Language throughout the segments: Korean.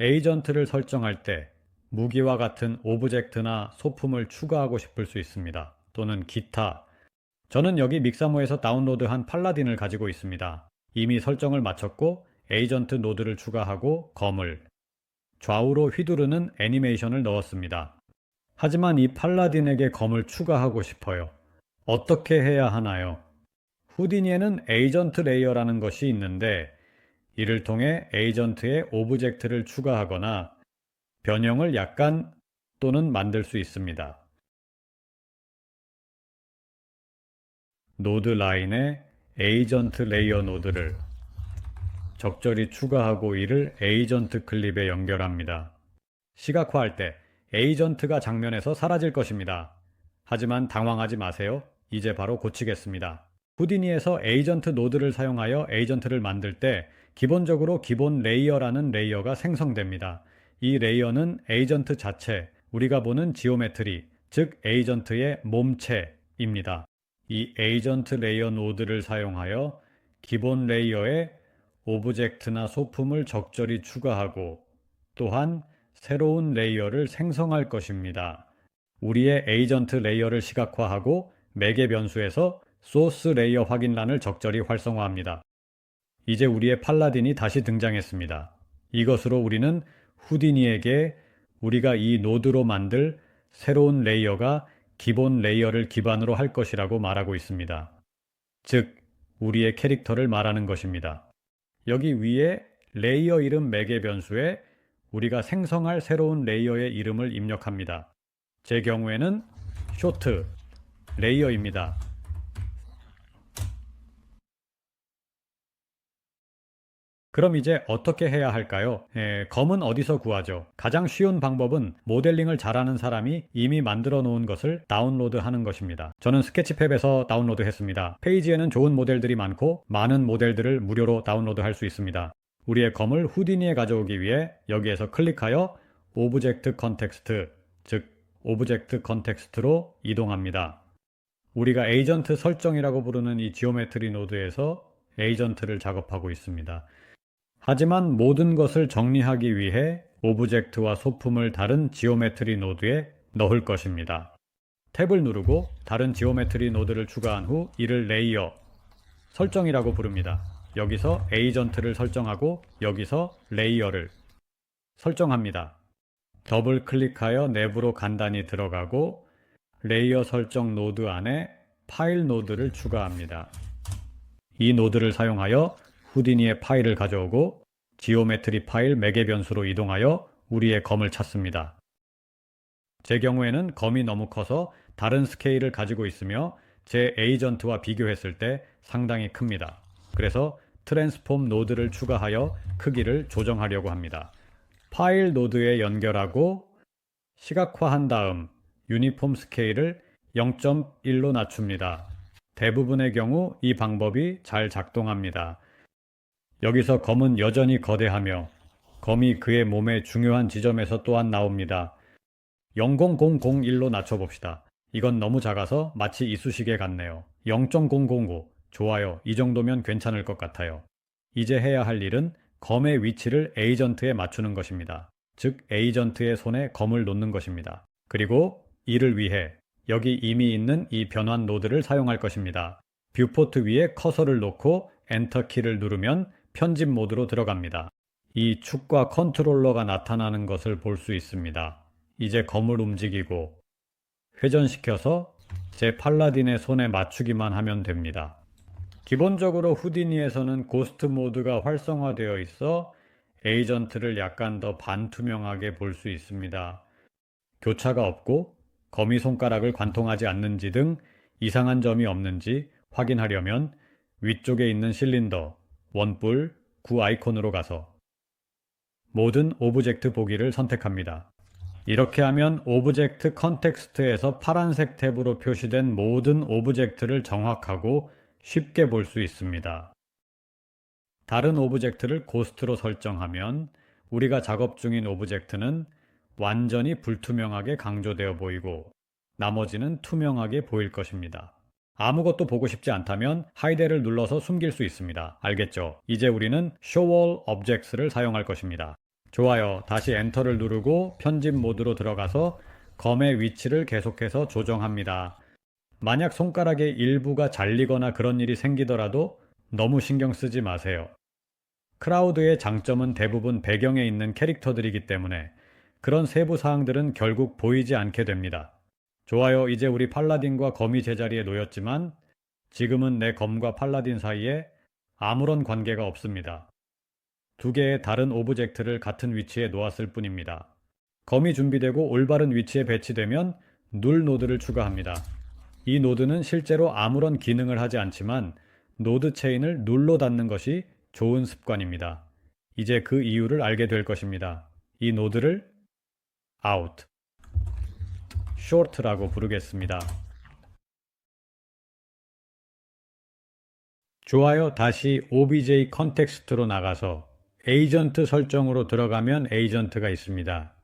에이전트를 설정할 때 무기와 같은 오브젝트나 소품을 추가하고 싶을 수 있습니다. 또는 기타. 저는 여기 믹사모에서 다운로드한 팔라딘을 가지고 있습니다. 이미 설정을 마쳤고 에이전트 노드를 추가하고 검을, 좌우로 휘두르는 애니메이션을 넣었습니다. 하지만 이 팔라딘에게 검을 추가하고 싶어요. 어떻게 해야 하나요? 후디니에는 에이전트 레이어라는 것이 있는데 이를 통해 에이전트에 오브젝트를 추가하거나 변형을 약간 또는 만들 수 있습니다. 노드 라인에 에이전트 레이어 노드를 적절히 추가하고 이를 에이전트 클립에 연결합니다. 시각화할 때 에이전트가 장면에서 사라질 것입니다. 하지만 당황하지 마세요. 이제 바로 고치겠습니다. 후디니에서 에이전트 노드를 사용하여 에이전트를 만들 때 기본적으로 기본 레이어라는 레이어가 생성됩니다. 이 레이어는 에이전트 자체, 우리가 보는 지오메트리, 즉 에이전트의 몸체입니다. 이 에이전트 레이어 노드를 사용하여 기본 레이어에 오브젝트나 소품을 적절히 추가하고 또한 새로운 레이어를 생성할 것입니다. 우리의 에이전트 레이어를 시각화하고 매개 변수에서 소스 레이어 확인란을 적절히 활성화합니다. 이제 우리의 팔라딘이 다시 등장했습니다. 이것으로 우리는 후디니에게 우리가 이 노드로 만들 새로운 레이어가 기본 레이어를 기반으로 할 것이라고 말하고 있습니다. 즉, 우리의 캐릭터를 말하는 것입니다. 여기 위에 레이어 이름 매개 변수에 우리가 생성할 새로운 레이어의 이름을 입력합니다. 제 경우에는 쇼트 레이어입니다. 그럼 이제 어떻게 해야 할까요? 검은 어디서 구하죠? 가장 쉬운 방법은 모델링을 잘하는 사람이 이미 만들어 놓은 것을 다운로드 하는 것입니다. 저는 스케치팩에서 다운로드 했습니다. 페이지에는 좋은 모델들이 많고 많은 모델들을 무료로 다운로드 할 수 있습니다. 우리의 검을 후디니에 가져오기 위해 여기에서 클릭하여 오브젝트 컨텍스트, 즉 오브젝트 컨텍스트로 이동합니다. 우리가 에이전트 설정이라고 부르는 이 지오메트리 노드에서 에이전트를 작업하고 있습니다. 하지만 모든 것을 정리하기 위해 오브젝트와 소품을 다른 지오메트리 노드에 넣을 것입니다. 탭을 누르고 다른 지오메트리 노드를 추가한 후 이를 레이어, 설정이라고 부릅니다. 여기서 에이전트를 설정하고 여기서 레이어를 설정합니다. 더블 클릭하여 내부로 간단히 들어가고 레이어 설정 노드 안에 파일 노드를 추가합니다. 이 노드를 사용하여 후디니의 파일을 가져오고 지오메트리 파일 매개 변수로 이동하여 우리의 검을 찾습니다. 제 경우에는 검이 너무 커서 다른 스케일을 가지고 있으며 제 에이전트와 비교했을 때 상당히 큽니다. 그래서 트랜스폼 노드를 추가하여 크기를 조정하려고 합니다. 파일 노드에 연결하고 시각화한 다음 유니폼 스케일을 0.1로 낮춥니다. 대부분의 경우 이 방법이 잘 작동합니다. 여기서 검은 여전히 거대하며 검이 그의 몸의 중요한 지점에서 또한 나옵니다. 0.0001로 낮춰봅시다. 이건 너무 작아서 마치 이쑤시개 같네요. 0.005 좋아요. 이 정도면 괜찮을 것 같아요. 이제 해야 할 일은 검의 위치를 에이전트에 맞추는 것입니다. 즉 에이전트의 손에 검을 놓는 것입니다. 그리고 이를 위해 여기 이미 있는 이 변환 노드를 사용할 것입니다. 뷰포트 위에 커서를 놓고 엔터 키를 누르면 편집 모드로 들어갑니다. 이 축과 컨트롤러가 나타나는 것을 볼 수 있습니다. 이제 검을 움직이고 회전시켜서 제 팔라딘의 손에 맞추기만 하면 됩니다. 기본적으로 후디니에서는 고스트 모드가 활성화되어 있어 에이전트를 약간 더 반투명하게 볼 수 있습니다. 교차가 없고 거미 손가락을 관통하지 않는지 등 이상한 점이 없는지 확인하려면 위쪽에 있는 실린더, 원뿔, 구 아이콘으로 가서 모든 오브젝트 보기를 선택합니다. 이렇게 하면 오브젝트 컨텍스트에서 파란색 탭으로 표시된 모든 오브젝트를 정확하고 쉽게 볼 수 있습니다. 다른 오브젝트를 고스트로 설정하면 우리가 작업 중인 오브젝트는 완전히 불투명하게 강조되어 보이고 나머지는 투명하게 보일 것입니다. 아무것도 보고 싶지 않다면 하이드를 눌러서 숨길 수 있습니다. 알겠죠? 이제 우리는 Show All Objects를 사용할 것입니다. 좋아요. 다시 엔터를 누르고 편집 모드로 들어가서 검의 위치를 계속해서 조정합니다. 만약 손가락의 일부가 잘리거나 그런 일이 생기더라도 너무 신경 쓰지 마세요. 크라우드의 장점은 대부분 배경에 있는 캐릭터들이기 때문에 그런 세부 사항들은 결국 보이지 않게 됩니다. 좋아요. 이제 우리 팔라딘과 검이 제자리에 놓였지만 지금은 내 검과 팔라딘 사이에 아무런 관계가 없습니다. 두 개의 다른 오브젝트를 같은 위치에 놓았을 뿐입니다. 검이 준비되고 올바른 위치에 배치되면 눌 노드를 추가합니다. 이 노드는 실제로 아무런 기능을 하지 않지만 노드 체인을 눌러 닫는 것이 좋은 습관입니다. 이제 그 이유를 알게 될 것입니다. 이 노드를 out, short라고 부르겠습니다. 좋아요. 다시 obj 컨텍스트로 나가서 에이전트 설정으로 들어가면 에이전트가 있습니다.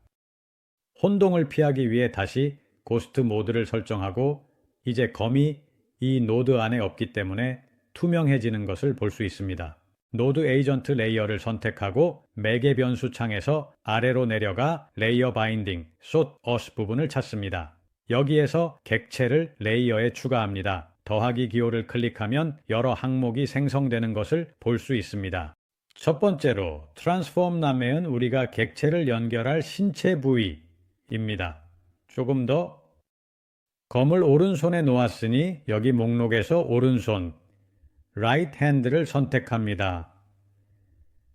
혼동을 피하기 위해 다시 고스트 모드를 설정하고 이제 검이 이 노드 안에 없기 때문에 투명해지는 것을 볼 수 있습니다. 노드 에이전트 레이어를 선택하고 매개 변수 창에서 아래로 내려가 레이어 바인딩, sort us 부분을 찾습니다. 여기에서 객체를 레이어에 추가합니다. 더하기 기호를 클릭하면 여러 항목이 생성되는 것을 볼 수 있습니다. 첫 번째로 트랜스폼 남매는 우리가 객체를 연결할 신체 부위입니다. 조금 더 검을 오른손에 놓았으니 여기 목록에서 오른손 right hand를 선택합니다.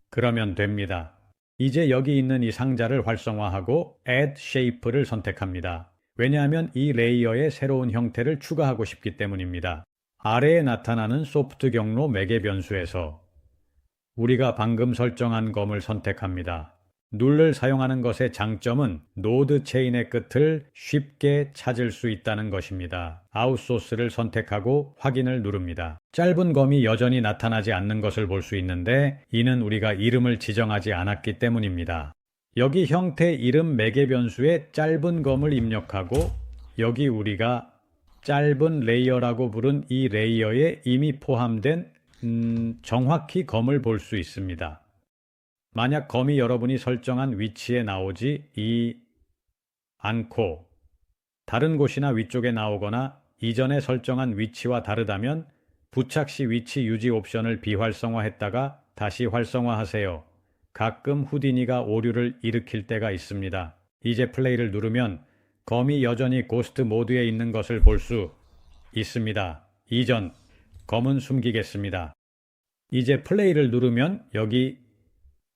그러면 됩니다. 이제 여기 있는 이 상자를 활성화하고 add shape를 선택합니다. 왜냐하면 이 레이어에 새로운 형태를 추가하고 싶기 때문입니다. 아래에 나타나는 소프트 경로 매개 변수에서 우리가 방금 설정한 검을 선택합니다. 룰을 사용하는 것의 장점은 노드 체인의 끝을 쉽게 찾을 수 있다는 것입니다. 아웃소스를 선택하고 확인을 누릅니다. 짧은 검이 여전히 나타나지 않는 것을 볼 수 있는데 이는 우리가 이름을 지정하지 않았기 때문입니다. 여기 형태 이름 매개 변수에 짧은 검을 입력하고 여기 우리가 짧은 레이어라고 부른 이 레이어에 이미 포함된 정확히 검을 볼 수 있습니다. 만약 검이 여러분이 설정한 위치에 나오지 않고 다른 곳이나 위쪽에 나오거나 이전에 설정한 위치와 다르다면 부착 시 위치 유지 옵션을 비활성화했다가 다시 활성화하세요. 가끔 후디니가 오류를 일으킬 때가 있습니다. 이제 플레이를 누르면 검이 여전히 고스트 모드에 있는 것을 볼 수 있습니다. 이전 검은 숨기겠습니다. 이제 플레이를 누르면 여기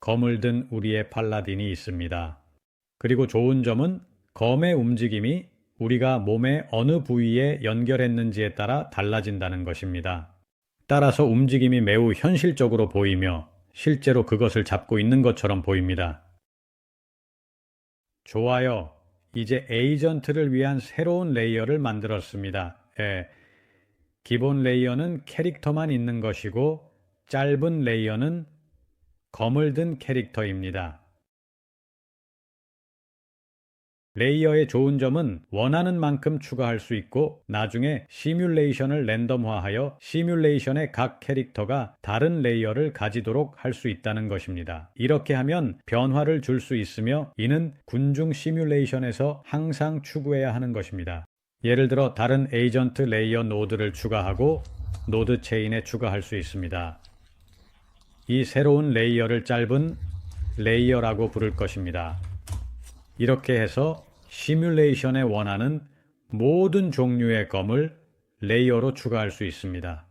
검을 든 우리의 팔라딘이 있습니다. 그리고 좋은 점은 검의 움직임이 우리가 몸의 어느 부위에 연결했는지에 따라 달라진다는 것입니다. 따라서 움직임이 매우 현실적으로 보이며 실제로 그것을 잡고 있는 것처럼 보입니다. 좋아요. 이제 에이전트를 위한 새로운 레이어를 만들었습니다. 기본 레이어는 캐릭터만 있는 것이고 짧은 레이어는 검을 든 캐릭터입니다. 레이어의 좋은 점은 원하는 만큼 추가할 수 있고 나중에 시뮬레이션을 랜덤화하여 시뮬레이션의 각 캐릭터가 다른 레이어를 가지도록 할 수 있다는 것입니다. 이렇게 하면 변화를 줄 수 있으며 이는 군중 시뮬레이션에서 항상 추구해야 하는 것입니다. 예를 들어 다른 에이전트 레이어 노드를 추가하고 노드 체인에 추가할 수 있습니다. 이 새로운 레이어를 짧은 레이어라고 부를 것입니다. 이렇게 해서 시뮬레이션에 원하는 모든 종류의 검을 레이어로 추가할 수 있습니다.